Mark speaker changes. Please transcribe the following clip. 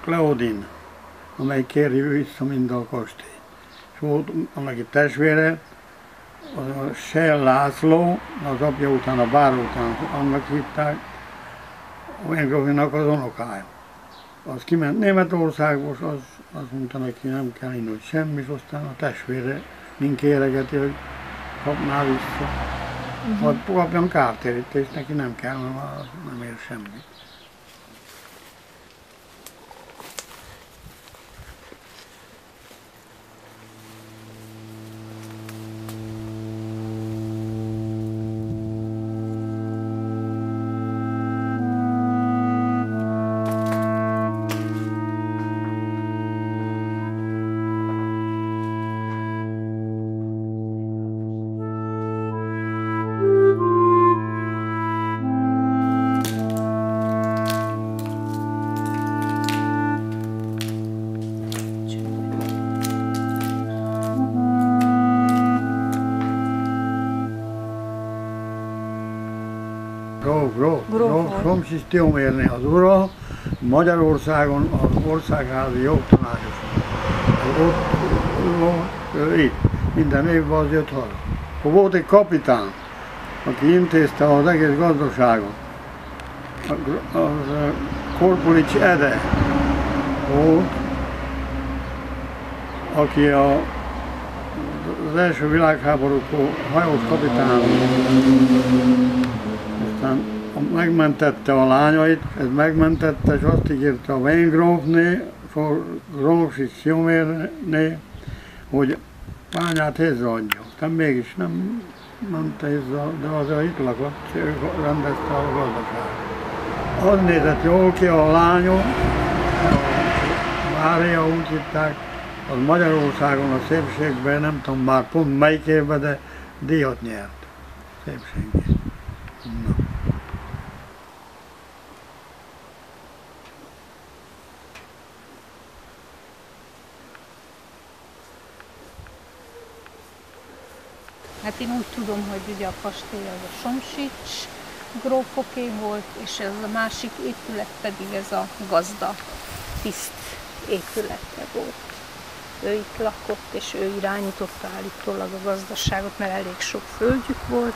Speaker 1: Claudine, amely kéri vissza mind a kastély. És volt annak testvére, a Sell László, az apja után, a bár után annak hívták, Wengrovinak az unokája. Az kiment Németországba, és azt mondta neki, nem kell innod semmi, és aztán a testvére mind kéregeti, hogy kapná vissza. Vagy kapjon kártérítést, neki nem kell, mert nem ér semmit. Gróf Somsis Tihomérné az ura, Magyarországon az országházi jogtanácsos. Ott itt, minden évben az jött haza. Akkor volt egy kapitán, aki intézte az egész gazdaságot. Az Korpulics Ede volt, aki az első világháborúkor hajós kapitán. Aztán megmentette a lányait, ez megmentette, és azt ígérte a Weingrófné, Somsis Tihomérné, hogy bányát hézre adja. Aztán mégis nem mente hézre, de azért itt lakott, ő rendezte a gazdaságot. Az nézett jól ki, a lányom, Mária úgy hitták, az Magyarországon a szépségben, nem tudom már pont melyik évben, de díjat nyert. Szépségben. Na.
Speaker 2: Hát én úgy tudom, hogy ugye a kastély az a Somsics grófoké volt, és ez a másik épület pedig ez a gazda tiszt épülete volt. Ő itt lakott, és ő irányította állítólag a gazdaságot, mert elég sok földjük volt,